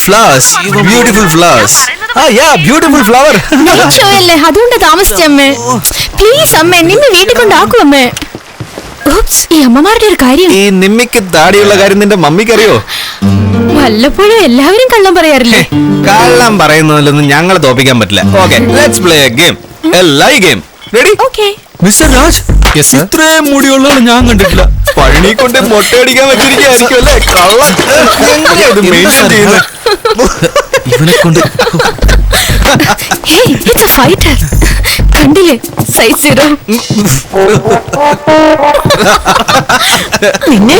Flowers, beautiful flowers. Beautiful flower. അല്ലേ അതുകൊണ്ട് താമസിച്ചമ്മേ. Please അമ്മേ, നിന്നെ വീട്ടിൽ കൊണ്ടാക്കും അമ്മേ. ഈ അമ്മമാരുടെ ഒരു കാര്യം, ഈ നിമ്മിക്ക് താടിയുള്ള കാര്യം നിന്റെ മമ്മിക്കറിയോ? വല്ലപ്പോഴും എല്ലാവരും കള്ളം പറയാറില്ലേ? കള്ളം പറയുന്നതിലൊന്നും ഞങ്ങളെ തോപ്പിക്കാൻ പറ്റില്ല. Okay, let's play a game, a lie game. Ready? Okay. Mister Raj, ഇത്രയും മുടിയുള്ള ഞാൻ കണ്ടിട്ടില്ല. പഴനി കൊണ്ട് മൊട്ടയടിക്കാൻ പറ്റിയിരിക്കും അല്ലേ? കള്ളം എങ്ങനെയത് മെയിൻറ്റെയിൻ ചെയ്യുന്നത്? ഇവനെ കൊണ്ട് ഫൈറ്റർ കണ്ടില്ലേ? സൈസ് 0. പിന്നെ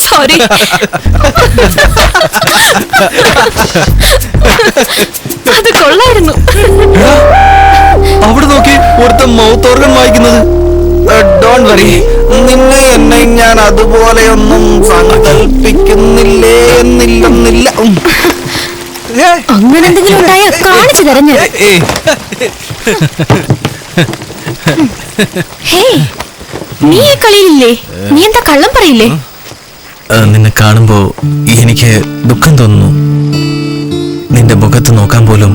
സോറി. അത് കൊള്ളായിരുന്നു. അവിടെ നോക്കി, ഒരുത്ത മൗത്ത് ഓർഗൻ വായിക്കുന്നത്. ഡോണ്ട് വറി, നിന്നെ എന്നെ ഞാൻ അതുപോലെയൊന്നും സങ്കല്പിക്കുന്നില്ലേ എന്നില്ലെന്നില്ല. അങ്ങനെ എന്തെങ്കിലും ഉണ്ടായാ കാണിച്ചു തരഞ്ഞ. നീ ഈ കളിയിലില്ലേ? നീ എന്താ കള്ളം പറയില്ലേ? നിന്നെ കാണുമ്പോ എനിക്ക് ദുഃഖം തോന്നുന്നു. നിന്റെ മുഖത്ത് നോക്കാൻ പോലും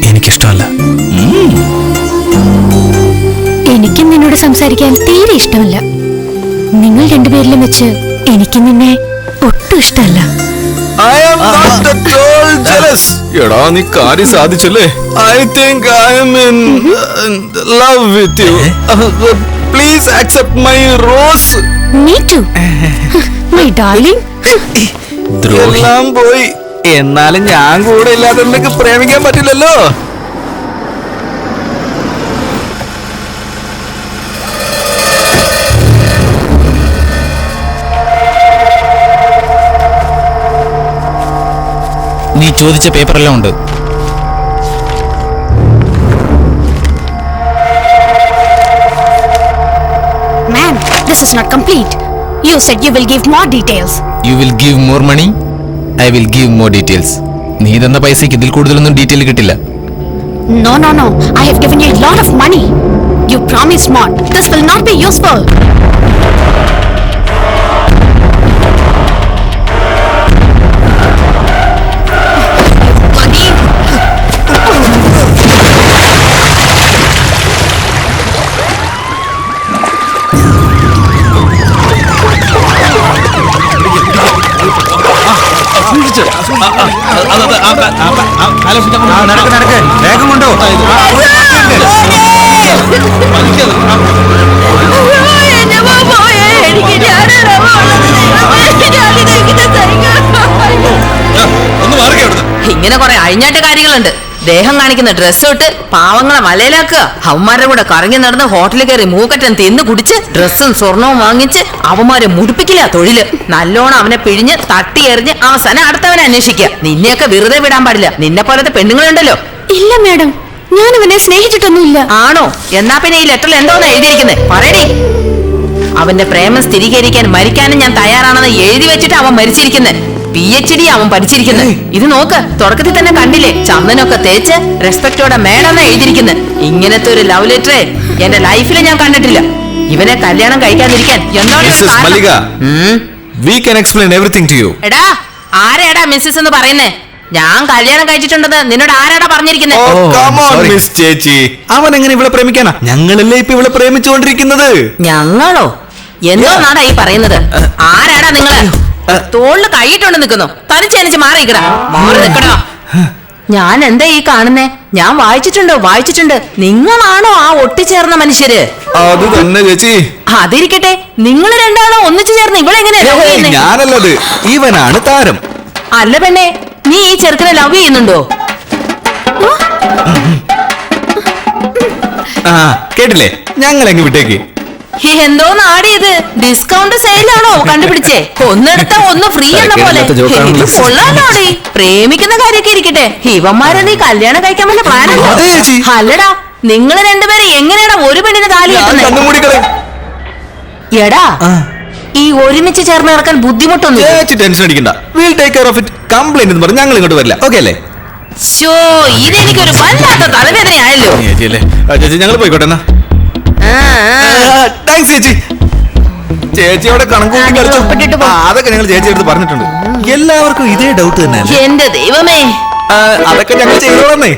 എനിക്കിഷ്ടമല്ല. എനിക്കും നിന്നോട് സംസാരിക്കാൻ തീരെ ഇഷ്ടമല്ല. നിങ്ങൾ രണ്ടുപേരിലും വെച്ച് എനിക്ക് നിന്നെ ഒട്ടും ഇഷ്ടമല്ല. I am not at all jealous. എടാ, നീ കാര്യം സാധിച്ചല്ലേ? I think I am in love with you. Please accept my rose. Me too. My darling. എല്ലാം പോയി. എന്നാലും ഞാൻ കൂടെ ഇല്ലാതെ നിനക്ക് പ്രേമിക്കാൻ പറ്റില്ലല്ലോ. നീ ചോദിച്ച പേപ്പറെല്ലാം ഉണ്ട്. Ma'am, this is not complete. You said you will give more details. You will give more money. I will give more details. നീ തന്ന പൈസയ്ക്ക് ഇതിൽ കൂടുതലൊന്നും ഡീറ്റെയിൽ കിട്ടില്ല. No. I have given you a lot of money. You promised more. This will not be useful. വേഗം കൊണ്ടോ. ഇങ്ങനെ കുറെ അഴിഞ്ഞാട്ട് കാര്യങ്ങളുണ്ട്. ദേഹം കാണിക്കുന്ന ഡ്രസ്സ് ഇട്ട് പാവങ്ങളെ മലയിലാക്കുക. അവന്മാരുടെ കൂടെ കറങ്ങി നടന്ന് ഹോട്ടലിൽ കയറി മൂക്കറ്റം തിന്ന് കുടിച്ച് ഡ്രസ്സും സ്വർണവും വാങ്ങിച്ച് അവന്മാരെ മുടിപ്പിക്കില്ല തൊഴില്. നല്ലോണം അവനെ പിഴിഞ്ഞ് തട്ടി എറിഞ്ഞ് അവസാനം അടുത്തവനെ അന്വേഷിക്കുക. നിന്നെയൊക്കെ വെറുതെ വിടാൻ പാടില്ല. നിന്നെ പോലത്തെ പെണ്ണുങ്ങളുണ്ടല്ലോ. ഇല്ല മാഡം, ഞാൻ അവനെ സ്നേഹിച്ചിട്ടൊന്നുമില്ല. ആണോ? എന്നാ പിന്നെ ഈ ലെറ്ററിൽ എന്തോന്നാ എഴുതിയിരിക്കുന്നത്? പറയടി. അവന്റെ പ്രേമം സ്ഥിരീകരിക്കാൻ മരിക്കാനും ഞാൻ തയ്യാറാണെന്ന് എഴുതി വെച്ചിട്ട് അവൻ മരിച്ചിരിക്കുന്നത്. PhD അവൻ പഠിച്ചിരിക്കുന്നത്. ഇത് നോക്ക്, തുടക്കത്തിൽ തന്നെ കണ്ടില്ലേ? ചന്ദനൊക്കെ തേച്ച് റെസ്പെക്ടോടെ മേഡെന്ന് എഴുതിയിരിക്കുന്നത്. ഇങ്ങനത്തെ ഒരു ലവ് ലെറ്ററെ എന്റെ ലൈഫിൽ ഞാൻ കണ്ടിട്ടില്ല. ഇവനെ കല്യാണം കഴിക്കാതിരിക്കാൻ എടാ, ആരാടാ മിസ്സസ് എന്ന് പറയുന്നേ? ഞാൻ കല്യാണം കഴിച്ചിട്ടുണ്ടെന്ന് നിന്നോട് ആരാടാ പറഞ്ഞിരിക്കുന്നത്? അവൻ എങ്ങനെ ഇവിടെ പ്രേമിക്കാനാ? ഞങ്ങളല്ലേ ഇപ്പൊ ഇവിടെ പ്രേമിച്ചുകൊണ്ടിരിക്കുന്നത്. ഞങ്ങളോ? എന്തോന്നാടാ ഈ പറയുന്നത്? ആരാടാ നിങ്ങള്? തോളില് കൈയിട്ടുണ്ട് നിൽക്കുന്നു. തനിച്ചനിച്ച് മാറിക്കടാ, മാറി നിക്കടാ. ഞാൻ എന്താ ഈ കാണുന്നേ? ഞാൻ വായിച്ചിട്ടുണ്ട്. നിങ്ങളാണോ ആ ഒട്ടിച്ചേർന്ന മനുഷ്യര്? അത് തന്നെ ചേച്ചി. അതിരിക്കട്ടെ, നിങ്ങൾ രണ്ടാളോ ഒന്നിച്ചു ചേർന്ന് ഇവിടെ എങ്ങനെ? ഞാനല്ലത്, ഇവനാണ് താരം. അല്ല പെണ്ണെ, നീ ഈ ചെറുക്കനെ ലവ് ചെയ്യുന്നുണ്ടോ? കേട്ടില്ലേ? ഞങ്ങൾ എങ്ങ് വിട്ടേക്ക്. എന്തോ നാടിയത്? ഡിസ്കൗണ്ട് സെയിലാണോ കണ്ടുപിടിച്ചേ? ഒന്നെടുത്ത ഒന്ന് ഫ്രീ എന്ന പോലെ. കൊള്ളാലോടി. പ്രേമിക്കുന്ന കാര്യമൊക്കെ ഇരിക്കട്ടെ, ഇവന്മാരെ നീ കല്യാണം കഴിക്കാൻ വല്ല പ്ലാനുണ്ടോ? അല്ലടാ, നിങ്ങൾ രണ്ടുപേരും എങ്ങനെയാടാ ഒരു പെണ്ണിന് താലി കെട്ടുന്നത്? എടാ, ഈ ഒരുമിച്ച് ചേർന്ന് നടക്കാൻ ബുദ്ധിമുട്ടൊന്നും ടെൻഷൻ അടിക്കണ്ട. we'll take care of it. Complaint എന്ന് പറഞ്ഞ് ഞങ്ങൾ ഇങ്ങോട്ട് വരില്ല. ഓക്കെ അല്ലേ? ഇതെനിക്കൊരു വല്ലാത്ത തലവേദനയായല്ലോ. ചേച്ചി, ഞങ്ങൾ പോയിക്കോട്ടെ എന്നാ. താങ്ക്സ് ചേച്ചി. ചേച്ചിയോടെ കണക്ക് കളിച്ചു. അതൊക്കെ ഞങ്ങൾ ചേച്ചി എടുത്ത് പറഞ്ഞിട്ടുണ്ട്. എല്ലാവർക്കും ഇതേ ഡൗട്ട് തന്നെ എന്റെ ദൈവമേ. അതൊക്കെ ഞങ്ങൾ ചെയ്തോളന്നേ.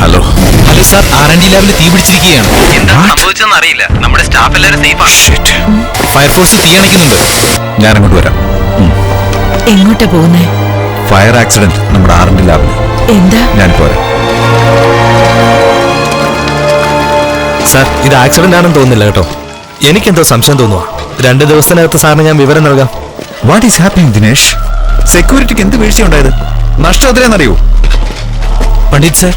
ഹലോ സാർ, R&D ലാബിൽ തീ പിടിച്ചിരിക്കുകയാണ്. അറിയില്ല. നമ്മുടെ സ്റ്റാഫ് എല്ലാവരും സേഫാണ്. ഫയർഫോഴ്സ് തീ അണയ്ക്കുന്നുണ്ട്. ഞാൻ അങ്ങോട്ട് വരാം. എങ്ങോട്ടാ പോകുന്നേ? ഫയർ ആക്സിഡന്റ് നമ്മുടെ R&D ലാബിൽ. എന്താ? ഞാൻ പോരാ. സാർ, ഇത് ആക്സിഡന്റ് ആണെന്ന് തോന്നുന്നില്ല കേട്ടോ. എനിക്കെന്തോ സംശയം തോന്നുക. 2 ദിവസത്തിനകത്ത് സാറിന് ഞാൻ വിവരം നൽകാം. What is happening Dinesh? സെക്യൂരിറ്റിക്ക് എന്ത് വീഴ്ചയുണ്ടായത്? നഷ്ടം എത്രയാണെന്നറിയോ? പണ്ഡിറ്റ് സാർ,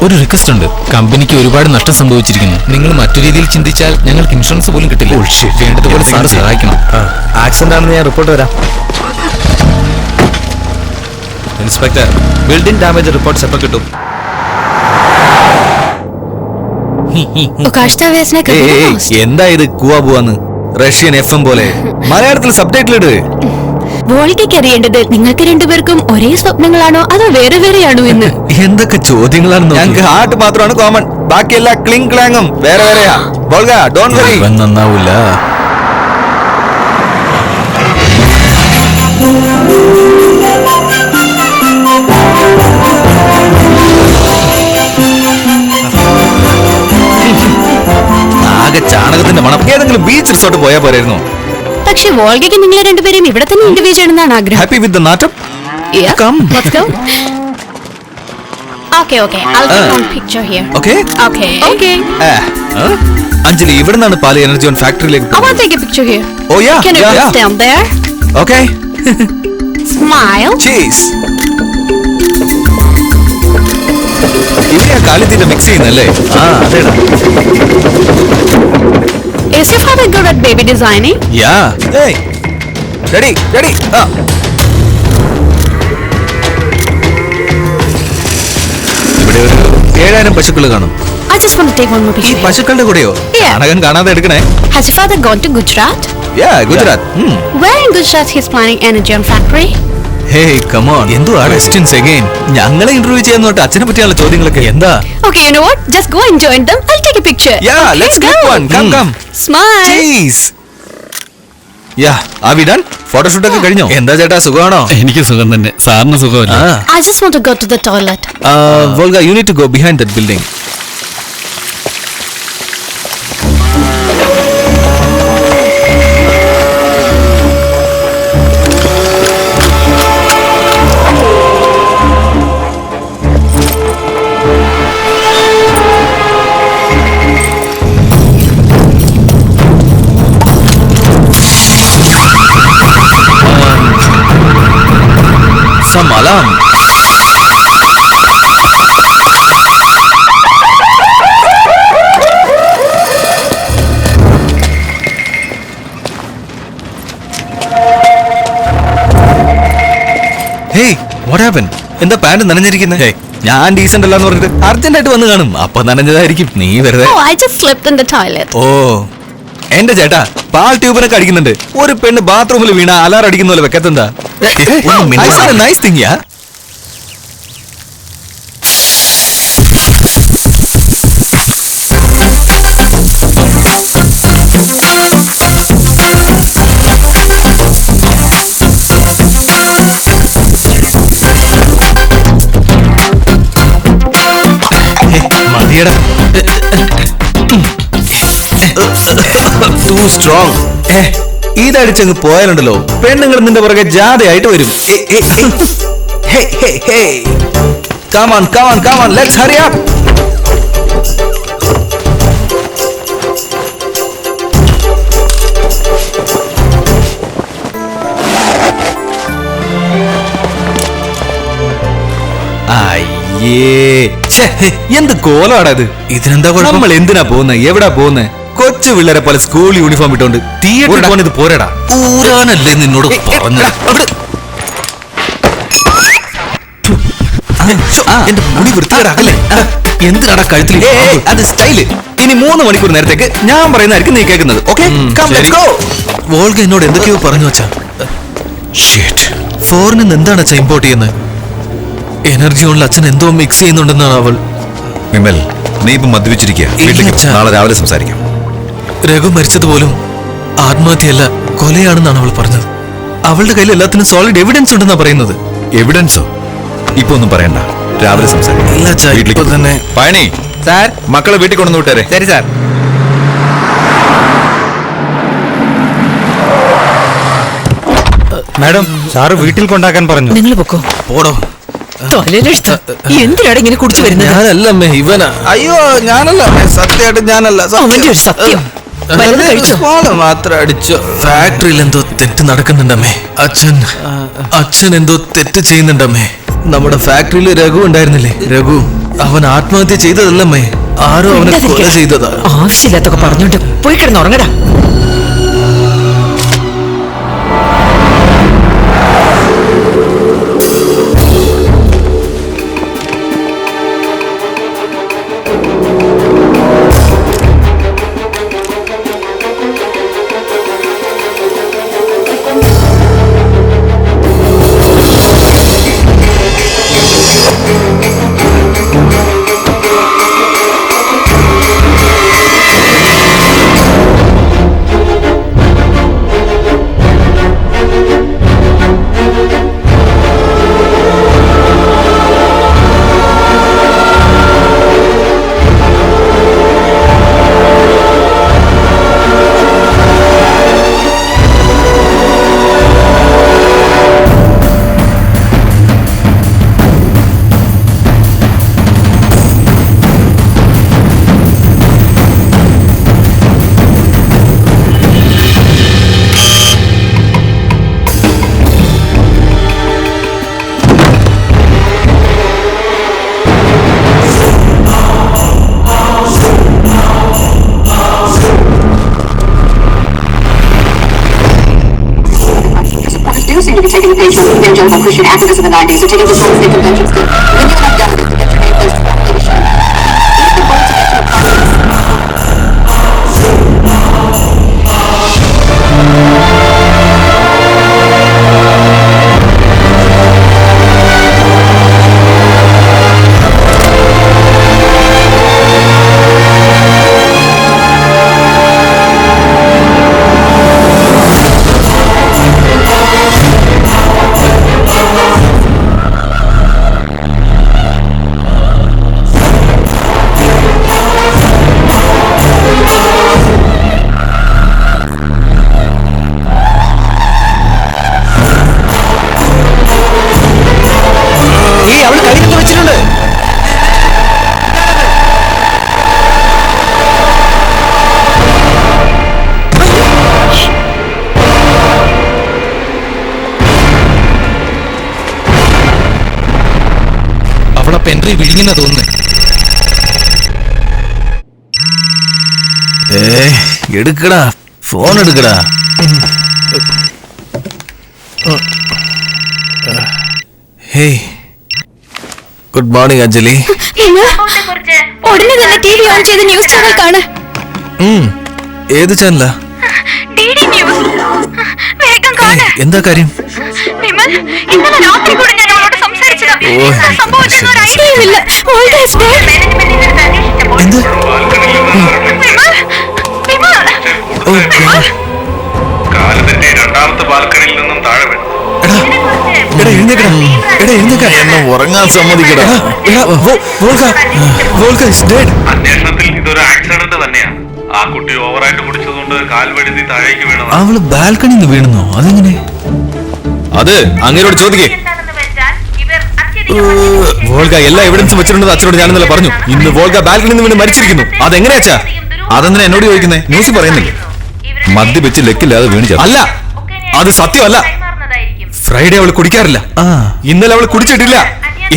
ഒരു റിക്വസ്റ്റ് ഉണ്ട്. കമ്പനിക്ക് ഒരുപാട് നഷ്ടം സംഭവിച്ചിരിക്കുന്നു. നിങ്ങൾ മറ്റു രീതിയിൽ ചിന്തിച്ചാൽ ഞങ്ങൾക്ക് ഇൻഷുറൻസ് പോലും കിട്ടില്ല. വേണ്ടതുപോലെ സാർ സഹായിക്കണം. ആക്സിഡന്റ് ആണെന്ന് ഞാൻ റിപ്പോർട്ട് വരാം. ഇൻസ്പെക്ടർ, ബിൽഡിംഗ് ഡാമേജ് റിപ്പോർട്ട്സ് എപ്പോൾ കിട്ടും? എന്താ ഇത് കൂവാ പോവാന്ന്? റഷ്യൻ FM പോലെ മലയാളത്തിൽ സബ്ടൈറ്റിൽ ഇട്. വോൾഗയ്ക്ക് അറിയേണ്ടത് നിങ്ങൾക്ക് രണ്ടുപേർക്കും ഒരേ സ്വപ്നങ്ങളാണോ അതോ വേറെ വേറെയാണോ എന്ന്. എന്തൊക്കെ ചോദ്യങ്ങളാണ്. ഞങ്ങൾക്ക് ഹാർട്ട് മാത്രമാണ് കോമൺ, ബാക്കിയെല്ലാം ക്ലിങ് ക്ലാങ്ങും വേറെ വേറെയാ. Volga, don't worry. ഇവൻ നന്നാവൂല. ആകെ ചാണകത്തിന്റെ മണം. ഏതെങ്കിലും ബീച്ച് റിസോർട്ട് പോയാ പോരായിരുന്നു. പക്ഷെ വോൾഗയ്ക്ക് നിങ്ങളെ രണ്ടുപേരും ഇവിടെ തന്നെ ഇന്റർവ്യൂ ചെയ്യണമെന്നാണ് ആഗ്രഹം. ഹാപ്പി വിത്ത് ദ നാറ്റം? Yeah. Come. Let's go. Okay. I'll take one picture here. Okay. Okay. Anjali, ഇവിടെ നിന്നാണ് പാല് എനർജി ഓൺ ഫാക്ടറിയിലേക്ക്. I want to take a picture here. Oh yeah. Can you just stand there? Okay. Smile. Cheese. ഇവിടെയാ കാലിത്തീറ്റ mix ചെയ്യുന്നല്ലേ? അതേടാ. Is your father good at baby designing? Yeah. Hey. Ready. ഇവിടെ ഒരു 7000 പശുക്കൾ കാണും. I just want to take one more ഈ picture here. പശുക്കളുടെ കൂടെയോ? Yeah. ചാണകം കാണാതെ എടുക്കണേ. Has your father gone to Gujarat? Gujarat. Where in Gujarat he's planning energy on factory? Hey, come on. എന്തുവാ questions again? ഞങ്ങളെ ഇന്റർവ്യൂ ചെയ്യാൻ നോട്ട് അച്ഛനെ പറ്റിയുള്ള ചോദ്യങ്ങളൊക്കെ എന്താ? Okay, you know what? Just go and join them. I'll take a picture. Yeah, Okay, let's go. get one. Come. Smile. Cheese. Yeah, are we done? Photoshoot ഒക്കെ കഴിഞ്ഞോ? എന്താ ചേട്ടാ, സുഖമാണോ? എനിക്ക് സുഖം തന്നെ. സാറിന് സുഖമല്ല? I just want to go to the toilet. Volga, you need to go behind that building. Some alarm. Hey, what happened? എന്താ പാന്റ് നനഞ്ഞിരിക്കുന്നത്? ഞാൻ ഡീസന്റ് അല്ലാന്ന് പറഞ്ഞിട്ട് അർജന്റ് ആയിട്ട് വന്ന് കാണും. അപ്പൊ നനഞ്ഞതായിരിക്കും. നീ വെറുതെ. Oh, I just slipped in the toilet. ഓ, എന്റെ ചേട്ടാ, പാൽ ട്യൂബിനൊക്കെ അടിക്കുന്നുണ്ട്. ഒരു പെണ്ണ് ബാത്റൂമിൽ വീണ അലാർ അടിക്കുന്ന പോലെ വെക്കത്തെന്താ? Nice thing yeah. മതിയടാ. Too strong. ഇതടിച്ചങ്ങ് പോയാലുണ്ടല്ലോ, പെണ്ണുങ്ങൾ നിന്റെ പുറകെ ജാഥയായിട്ട് വരും. Come on, let's hurry up. എന്ത് കോലാടാ ഇത്? ഇതിനെന്താ നമ്മൾ എന്തിനാ പോകുന്നത്? എവിടാ പോകുന്നത്? കൊച്ചു പിള്ളേരെ പോലെ സ്കൂൾ യൂണിഫോം ഇട്ടോണ്ട് തിയേറ്ററിൽ പോകാൻ ഇത് പോരടാ. ഊരാനല്ലേ നിന്നോട് പറഞ്ഞത്? എന്റെ മുടി വൃത്തികേടാക്കല്ലേ. എന്തിനാടാ കഴുത്തിൽ? അത് സ്റ്റൈല്. ഇനി 3 മണിക്കൂർ നേരത്തേക്ക് ഞാൻ പറയുന്നതായിരിക്കും നീ കേൾക്കുന്നത്. ഓക്കെ, വോൾഗ എന്നോട് എന്തൊക്കെയോ പറഞ്ഞു വെച്ചാ. ഫോറിനിൽ നിന്ന് എന്താണ് അച്ഛൻ ഇമ്പോർട്ട് ചെയ്യുന്നത്? എനർജി കൊണ്ട് അച്ഛൻ എന്തോ മിക്സ് ചെയ്യുന്നുണ്ടെന്നാണ് അവൾ. വിമൽ, നീ ഇപ്പൊ മദ്യപിച്ചിരിക്കുക. നാളെ രാവിലെ സംസാരിക്കാം. രഘു മരിച്ചത് പോലും ആത്മഹത്യയല്ല, കൊലയാണെന്നാണ് അവൾ പറഞ്ഞത്. അവളുടെ കയ്യിൽ എല്ലാത്തിനും സോളിഡ് എവിഡൻസ് ഉണ്ടെന്നാ പറയുന്നത്. എവിഡൻസോ? ഇപ്പൊ ഒന്നും പറയണ്ട, രാവിലെ സംസാരിക്കാം. തന്നെ പഴനി സാർ, മക്കളെ വീട്ടിൽ കൊണ്ടു വിട്ടേരെ. ശരി സാർ. മാഡം, സാറ് വീട്ടിൽ കൊണ്ടാക്കാൻ പറഞ്ഞു. നിങ്ങൾ പൊക്കോ. പോടോ. എന്തിനാണ് ഇങ്ങനെ കുടിച്ചു വരുന്നത്? ഞാനല്ല അമ്മേ, ഇവനാ. അയ്യോ, ഞാനല്ല, സത്യമായിട്ട് ഞാനല്ല. അവന്റെ ഒരു സത്യം. വല്ലതും കഴിച്ചോ? മാത്രം അടിച്ചോ. ഫാക്ടറിയിൽ എന്തോ തെറ്റ് നടക്കുന്നുണ്ടമ്മേ. അച്ഛൻ എന്തോ തെറ്റ് ചെയ്യുന്നുണ്ടമ്മേ. നമ്മുടെ ഫാക്ടറിയിൽ രഘു ഉണ്ടായിരുന്നില്ലേ? രഘു അവൻ ആത്മഹത്യ ചെയ്തതല്ലമ്മേ, ആരോ അവനെ കൊല ചെയ്തതാ. ആവശ്യമില്ലാത്തൊക്കെ പറഞ്ഞോണ്ട് പോയി കിടന്നുറങ്ങടാ. seem to be taking the page from evangelical Christian activists of the 90s. They're taking this whole state convention thing. When you have done with to get your name placed for application. If the goal to get to a party. പെൻട്രി വിഴുങ്ങിന തോന്നുന്നു. എടുക്കടാ, phone എടുക്കടാ. Hey, good morning Anjali. ഉടനെ തന്നെ T V on ചെയ്ത് news channel കാണ്. ഏത് ചാനലാ? എന്താ കാര്യം? ഇന്നലെ രാത്രി കൂടി ഞാൻ അവളോട് സംസാരിച്ചതാ. സംഭവിച്ചൊന്നും ഒരു ഐഡിയയുമില്ല. എന്ത്? രണ്ടാമത്തെ ബാൽക്കണിയിൽ നിന്നും താഴെ വീണു. ഉറങ്ങാൻ സമ്മതിക്കടാ. അന്വേഷണത്തിൽ ഇതൊരു ആക്സിഡന്റ് തന്നെയാണ്. ആ കുട്ടി ഓവറായിട്ട് കുടിച്ചതുകൊണ്ട് കാൽവഴുതി താഴേക്ക് വീണത്. അവള് ബാൽക്കണിയിൽ നിന്ന് വീണുന്നോ? അതെങ്ങനെ? അത് അങ്ങനോട് ചോദിക്കേ. വോൾഗ എല്ലാ എവിഡൻസും വെച്ചിട്ടുണ്ടെന്ന് അച്ഛനോട് ഞാൻ ഇന്നലെ പറഞ്ഞു. ഇന്ന് വോൾഗ ബാൽക്കണിയിൽ നിന്ന് വീണ് മരിച്ചിരിക്കുന്നു. അതെങ്ങനെയാ? അതെന്തിനാ എന്നോട് ചോദിക്കുന്നേ? ന്യൂസ് പറയുന്നില്ലേ? മദ്യപിച്ച് ലെക്കില്ലാതെ വീണിച്ച അല്ല, അത് സത്യമല്ല. ഫ്രൈഡേ അവൾ കുടിക്കാറില്ല. ഇന്നലെ അവൾ കുടിച്ചിട്ടില്ല.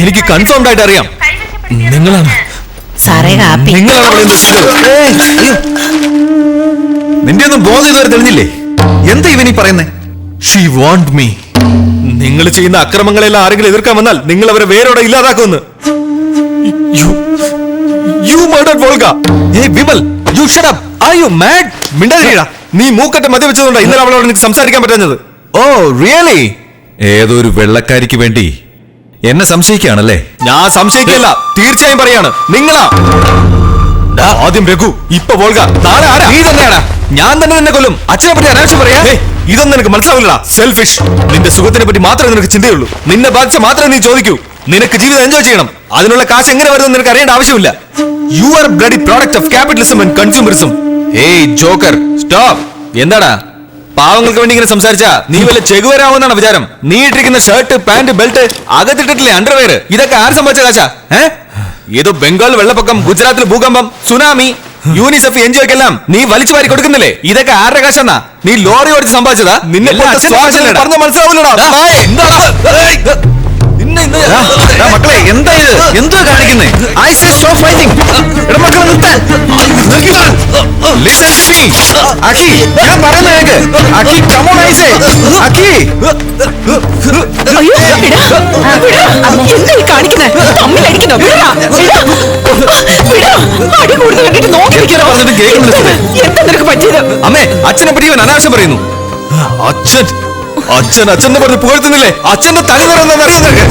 എനിക്ക് കൺഫേംഡ് ആയിട്ട് അറിയാം. നിങ്ങളാണ് നിന്റെ ഒന്നും ബോധം ഇതുവരെ തെളിഞ്ഞില്ലേ? എന്താ ഇവനീ പറയുന്നേ? She want me. നിങ്ങൾ ചെയ്യുന്ന അക്രമങ്ങളെല്ലാം ആരെങ്കിലും എതിർക്കാൻ വന്നാൽ നിങ്ങൾ അവരെ വേരോടെ ഇല്ലാതാക്കുമെന്ന്. You murdered Volga. Hey Vimal, you shut up. Are you mad? മിണ്ടാതിരിടാ. നീ മൂക്കറ്റ മദ്യ വെച്ചതുകൊണ്ടാ ഇന്നലെ അവളോട് എനിക്ക് സംസാരിക്കാൻ പറ്റുന്നത്. Oh really? ഏതോ ഒരു വെള്ളക്കാരിക്ക് വേണ്ടി എന്നെ സംശയിക്കുകയാണല്ലേ? ഞാൻ സംശയിക്കില്ല, തീർച്ചയായും പറയാണ്. നിങ്ങളാ ആദ്യം രഘു, ഇപ്പൊ വോൾഗ, നാളെ ആരാ? നീ തന്നെയാടാ. ഞാൻ തന്നെ നിന്നെ കൊല്ലും. അച്ഛനെ പറ്റി അനാവശ്യം പറയാ. ഇതൊന്നും നിനക്ക് മനസ്സിലാവില്ലടാ. സെൽഫിഷ്. നിന്റെ സുഖത്തിനെ പറ്റി മാത്രമേ നിനക്ക് ചിന്തയുള്ളൂ. നിന്നെ ബാധിച്ച മാത്രമേ നീ ചോദിക്കൂ. നിനക്ക് ജീവിതം എൻജോയ് ചെയ്യണം. അതിനുള്ള കാശ് എങ്ങനെ വരുമെന്ന് നിനക്ക് അറിയേണ്ട ആവശ്യമില്ല. You are bloody product of capitalism and consumerism. ഏയ് ജോക്കർ, സ്റ്റോപ്പ്. എന്താടാ പാവങ്ങൾക്ക് വേണ്ടി ഇങ്ങനെ സംസാരിച്ചാ നീ വല്ല ചെകുവരാമെന്നാണ് വിചാരം? നീ ഇട്ടിരിക്കുന്ന ഷർട്ട്, പാന്റ്, ബെൽറ്റ്, അകത്തിട്ടിട്ടില്ലേ അണ്ടർവെയർ, ഇതൊക്കെ ആര് സംഭവിച്ച കാശാ? ഏതോ ബംഗാൾ വെള്ളപ്പൊക്കം, ഗുജറാത്തിൽ ഭൂകമ്പം, സുനാമി, യൂണിസെഫ് എൻജിഒക്കെല്ലാം നീ വലിച്ചു വാരി കൊടുക്കുന്നില്ലേ? ഇതൊക്കെ ആരുടെ കാശാന്നാ? നീ ലോറി ഓടിച്ച് സമ്പാദിച്ചതാ? നിന്നെ പറഞ്ഞ മനസ്സിലാവില്ലടാ. മക്കളെ എന്താ ഇത്? എന്തോ കാണിക്കുന്നേ? I say stop fighting. മക്കളെ നിർത്താൻ. Listen to me. അഖി, ഞാൻ പറയുന്ന കേൾക്ക്. Akhi, come on I say. Akhi. അയ്യോ എന്താ ഈ കാണിക്കുന്നത്? തമ്മിലടിക്കുന്നോ? അടി കൂടുതൽ കണ്ടിട്ട് നോക്കിയിരിക്കണോ? എന്താ നിനക്ക് പറ്റിയത്? അമ്മേ, അച്ഛനെ പറ്റി ഇവൻ അനാവശ്യം പറയുന്നു. അച്ഛൻ അച്ഛൻ അച്ഛനെ പറഞ്ഞ് പുകഴ്ത്തുന്നില്ലേ? അച്ഛന്റെ തനി നിറയെന്ന് അറിയാൻ നിനക്ക്?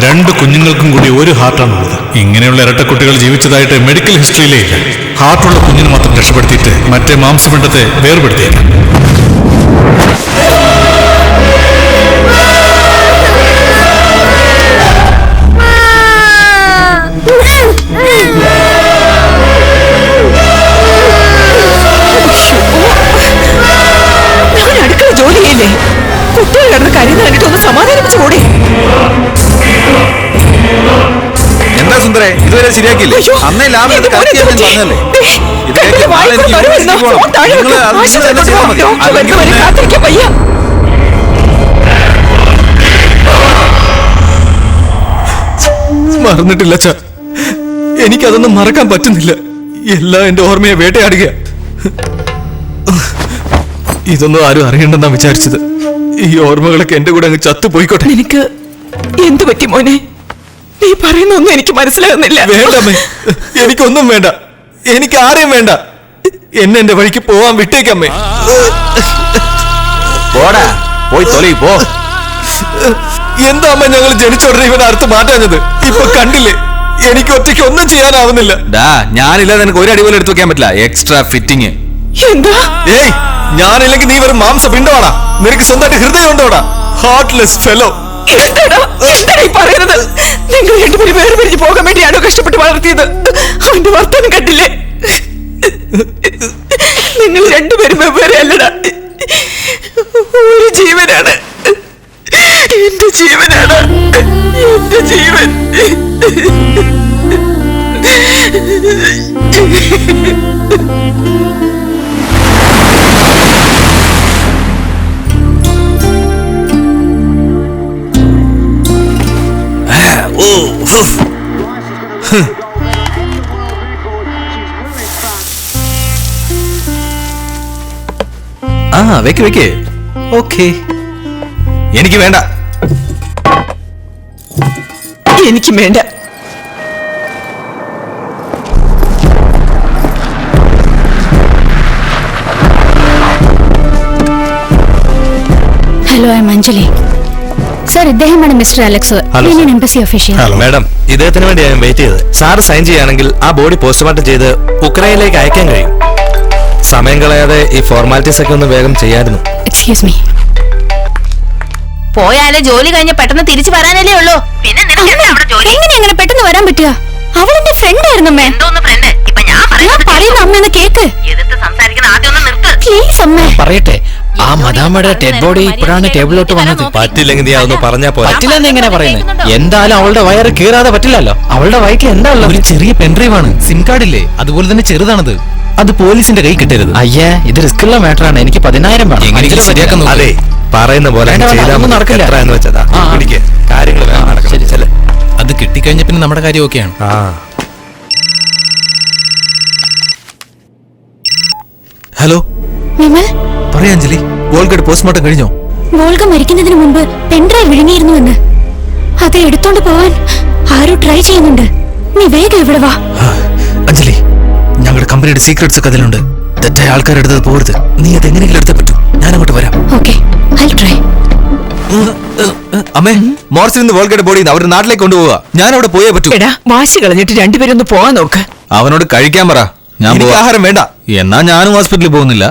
രണ്ട് കുഞ്ഞുങ്ങൾക്കും കൂടി ഒരു ഹാർട്ടാണുള്ളത്. ഇങ്ങനെയുള്ള ഇരട്ടക്കുട്ടികൾ ജീവിച്ചതായിട്ട് മെഡിക്കൽ ഹിസ്റ്ററിയിലേ ഇല്ല. ഹാർട്ടുള്ള കുഞ്ഞിനെ മാത്രം രക്ഷപ്പെടുത്തിയിട്ട് മറ്റേ മാംസപിണ്ഡത്തെ വേർപെടുത്തിയേക്കാം. ഞാൻ അടുക്കള ജോലി ചെയ്യില്ലേ? കുട്ടികൾ കിടന്ന് കരുന്ന് കണ്ടിട്ട് ഒന്ന് സമാധാനിപ്പിച്ചു കൂടെ? എന്താ സുന്ദരേ, ഇതുവരെ ശരിയാക്കിയില്ലേ? അന്നേ ലാഭം പറഞ്ഞല്ലേ? മറന്നിട്ടില്ല അച്ഛാ, എനിക്കതൊന്നും മറക്കാൻ പറ്റുന്നില്ല. എല്ലാം എന്റെ ഓർമ്മയെ വേട്ടയാടുക. ഇതൊന്നും ആരും അറിയണ്ടെന്നാ വിചാരിച്ചത്. ഈ ഓർമ്മകളൊക്കെ എന്റെ കൂടെ അങ്ങ് ചത്തുപോയിക്കോട്ടെ. നിനക്ക് എന്തു പറ്റി മോനെ? നീ പറയുന്നൊന്നും എനിക്ക് മനസ്സിലാകുന്നില്ല. വേണ്ടമ്മേ, എനിക്കൊന്നും വേണ്ട. എനിക്ക് ആരെയും വേണ്ട. എന്നെ എന്റെ വഴിക്ക് പോവാൻ വിട്ടേക്കമ്മേ. പോടാ, പോയി തൊലി പോ. എന്താ അമ്മ ഞങ്ങൾ ജനിച്ചോടനെ ഇവനെ അടുത്ത് മാറ്റാഞ്ഞത്? ഇപ്പൊ കണ്ടില്ലേ, എനിക്ക് ഒറ്റയ്ക്ക് ഒന്നും ചെയ്യാനാവുന്നില്ല. ഞാനില്ലാതെ നിനക്ക് ഒരു അടി പോലും എടുത്തു വെക്കാൻ പറ്റില്ല. Extra fitting. എന്താ? ഏയ്, ഞാനില്ലെങ്കിൽ നീ വെറും മാംസ പിണ്ടോടാ. നിനക്ക് സ്വന്തമായിട്ട് ഹൃദയം ഉണ്ടോടാ? Heartless fellow. എന്താ പറയുന്നത്? നിങ്ങൾ രണ്ടുപേരും വേറെ പിരിഞ്ഞു പോകാൻ വേണ്ടിയാണോ കഷ്ടപ്പെട്ട് വളർത്തിയത്? അവന്റെ വർത്തമാനം കണ്ടില്ലേ? നിങ്ങൾ രണ്ടുപേരും വെവ്വേറെ അല്ലടാ. ഒരു ജീവനാണ്, എന്റെ ജീവനാണ്, എന്റെ ജീവൻ. വെക്ക് വെക്ക്. ഓക്കേ, എനിക്ക് വേണ്ട. എനിക്കും വേണ്ട. Hello, I am Anjali. Sir, ഇദ്ദേഹമാണ് mister Alex, Indian embassy official. Madam, ഇദ്ദേഹത്തിന് വേണ്ടി ഞാൻ വെയിറ്റ് ചെയ്ത്. സാറ് സൈൻ ചെയ്യുകയാണെങ്കിൽ ആ ബോഡി പോസ്റ്റ്മോർട്ടം ചെയ്ത് ഉക്രൈനിലേക്ക് അയക്കാൻ കഴിയും. സമയം കളയാതെ ഈ ഫോർമാലിറ്റീസ് ഒക്കെ ഒന്ന് വേഗം ചെയ്യായിരുന്നു. Excuse me. പോയാലേ ജോലി കഴിഞ്ഞ് പെട്ടെന്ന് തിരിച്ചു വരാനല്ലേ ഉള്ളൂ. പിന്നെ എങ്ങനെ അങ്ങനെ പെട്ടെന്ന് വരാൻ പറ്റുക? അവൾ എന്റെ ഫ്രണ്ട് ആയിരുന്നു. ഞാൻ പറയുന്ന അമ്മ കേക്ക്. പ്ലീസ് അമ്മ. പറയട്ടെ, ആ മദാമ്മയുടെ ഡെഡ് ബോഡി ഇപ്പോഴാണ് ടേബിളിലോട്ട് വന്നത്. പറ്റില്ലെങ്കിൽ നീ അതൊന്ന് പറഞ്ഞാ പോലെ. പറ്റില്ലെന്ന് എങ്ങനെ പറയുന്നത്? എന്തായാലും അവളുടെ വയറ് കീറാതെ പറ്റില്ലല്ലോ. അവളുടെ വയറ്റിൽ എന്താ ഉള്ളത്? ഒരു ചെറിയ പെൻഡ്രൈവ് ആണ്. സിം കാർഡ് ഇല്ലേ, അതുപോലെ തന്നെ ചെറുതാണത്. അത് പോലീസിന്റെ കൈ കിട്ടരുത്. അയ്യേ, ഇത് റിസ്ക് ഉള്ള മാറ്റർ ആണ്. എനിക്ക് 10,000 വേണം. അതെ, പറയുന്ന പോലെ നടക്കില്ല എന്ന് വെച്ചതാ. കാര്യങ്ങൾ ശരി. അത് കിട്ടിക്കഴിഞ്ഞ പിന്നെ നമ്മുടെ കാര്യം ഓക്കെയാണ്. ഹലോ, വിമൽ, പറയാ അഞ്ജലി, വോൾഗഡ് പോസ്റ്റ്മോർട്ടം കഴിഞ്ഞോ? വോൾഗ മരിക്കുന്നതിന് മുമ്പ് പെൻഡ്രൈവ് വിഴുങ്ങിയിരുന്നുവെന്ന്. അത് എടുത്തോണ്ട് പോവാൻ ആരോ ട്രൈ ചെയ്യുന്നുണ്ട്. നീ വേഗം ഇവിടെ വാ. അഞ്ജലി, ഞങ്ങളുടെ കമ്പനിയുടെ സീക്രട്സ് ഒക്കെ അതിലുണ്ട്. തെറ്റായ ആൾക്കാരെടുത്തത് പോകരുത്. നീ അത് എങ്ങനെയെങ്കിലും എടുത്തേ പറ്റൂ. ഞാൻ അങ്ങോട്ട് വരാം. Okay, I try. അമ്മേ, മോർച്ചിൽ നിന്ന് വോൾഗയുടെ ബോഡി അവരുടെ നാട്ടിലേക്ക് കൊണ്ടുപോവാ. ഞാൻ അവിടെ പോയേ പറ്റൂ. എടാ, വാശി കളഞ്ഞിട്ട് രണ്ടുപേരും ഒന്ന് പോവാൻ നോക്ക്. അവനോട് കഴിക്കാൻ പറ. ഞാൻ ആഹാരം വേണ്ട. എന്നാ ഞാനും ഹോസ്പിറ്റലിൽ പോകുന്നില്ല.